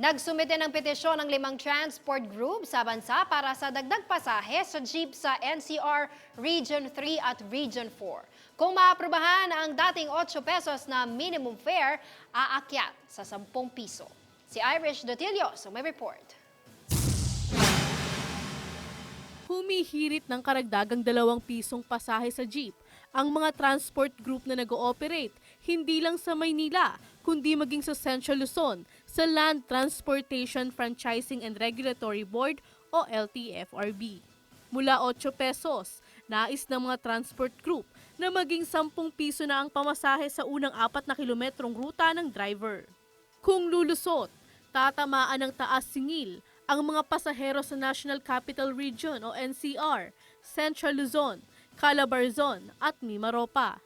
Nagsumite ng petisyon ng limang transport group sa bansa para sa dagdag pasahe sa jeep sa NCR Region 3 at Region 4. Kung maaaprubahan ang dating 8 pesos na minimum fare, aakyat sa 10 piso. Si Irish Dotilio may report. Humihirit ng karagdagang 2 pisong pasahe sa jeep ang mga transport group na nag-ooperate hindi lang sa Maynila kundi maging sa Central Luzon sa Land Transportation Franchising and Regulatory Board o LTFRB. Mula 8 pesos, nais ng mga transport group na maging 10 piso na ang pamasahe sa unang 4 na kilometrong ruta ng driver. Kung lulusot, tatamaan ng taas singil ang mga pasahero sa National Capital Region o NCR, Central Luzon, Calabarzon at Mimaropa.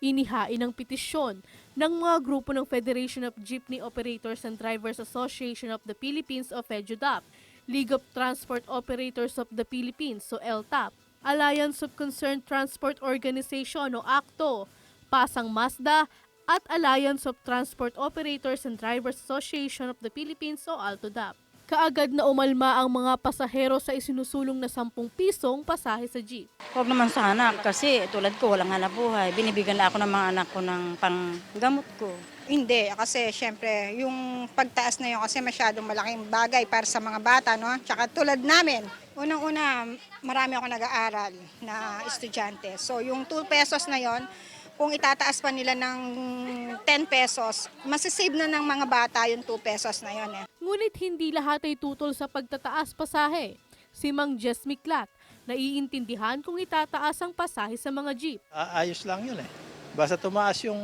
Inihain ang petisyon ng mga grupo ng Federation of Jeepney Operators and Drivers Association of the Philippines o FEDUDAP, League of Transport Operators of the Philippines o LTAP, Alliance of Concerned Transport Organization o ACTO, Pasang Mazda at Alliance of Transport Operators and Drivers Association of the Philippines o ALTODAP. Kaagad na umalma ang mga pasahero sa isinusulong na 10 pisong pasahe sa jeep. Huwag naman sana kasi tulad ko walang hanap buhay. Binibigyan na ako ng mga anak ko ng panggamot ko. Hindi, kasi syempre yung pagtaas na yun kasi masyadong malaking bagay para sa mga bata, no? Tsaka tulad namin, unang-una marami ako nag-aaral na estudyante. So yung 2 pesos na yon, kung itataas pa nila ng 10 pesos, masisave na ng mga bata yung 2 pesos na yon. Ngunit hindi lahat ay tutol sa pagtataas pasahe. Si Mang Jess Miklat, naiintindihan kung itataas ang pasahe sa mga jeep. Ayos lang yun eh. Basta tumaas yung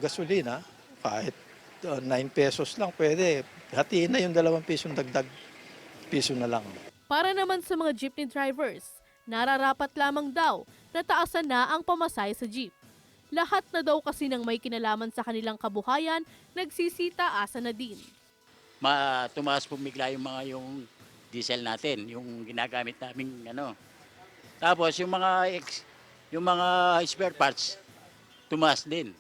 gasolina, kahit 9 pesos lang pwede. Hatiin na yung 2 pisong dagdag piso na lang. Para naman sa mga jeepney drivers, nararapat lamang daw na taasan na ang pamasahe sa jeep. Lahat na daw kasi ng may kinalaman sa kanilang kabuhayan, nagsisitaasa na din. Tumaas po bigla yung diesel natin, yung ginagamit naming Tapos yung mga spare parts tumaas din.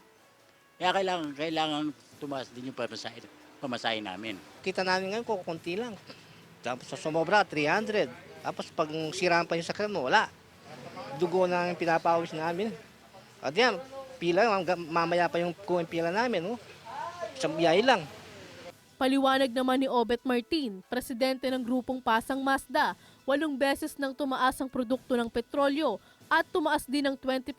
Kaya kailangan tumaas din yung pamasahe namin. Kita namin ngayon kukunti lang. Tapos sa sumobra 300. Tapos pag siraan pa yung sakyan mo, wala. Dugo na yung pinapawis namin. At yan, pila, mamaya pa yung pila namin. Isang biyay lang. Paliwanag naman ni Obet Martin, presidente ng grupong Pasang Mazda, 8 beses nang tumaas ang produkto ng petrolyo at tumaas din ng 20%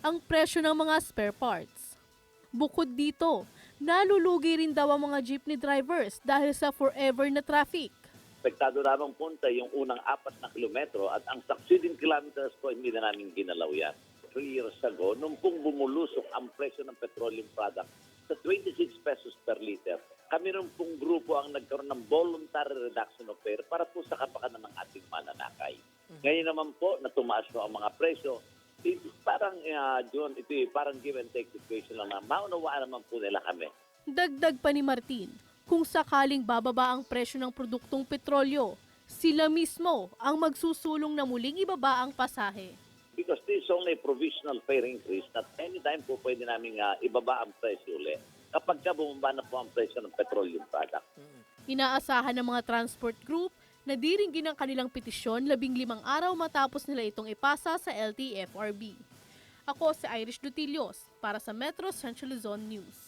ang presyo ng mga spare parts. Bukod dito, nalulugi rin daw ang mga jeepney drivers dahil sa forever na traffic. Apektado lamang punta yung unang 4 na kilometro at ang succeeding kilometers po hindi na namin ginalaw yan. 3 years ago, nung pong bumulusok ang presyo ng petroleum product sa 26 pesos per liter, kami rin pong grupo ang nagkaroon ng voluntary reduction of fare para po sa kapakanan ng ating mananakay. Ngayon naman po, na tumaas po ang mga presyo, parang parang give and take situation lang na maunawaan naman po nila kami. Dagdag pa ni Martin, kung sakaling bababa ang presyo ng produktong petrolyo, sila mismo ang magsusulong na muling ibaba ang pasahe. Because this is only a provisional fare increase that anytime po pwede namin ibaba ang presyo ulit kapag bumaba na po ang presyo ng petroleum product. Inaasahan ng mga transport group na diringgin ang kanilang petisyon 15 araw matapos nila itong ipasa sa LTFRB. Ako si Irish Dotilio para sa Metro Central Luzon News.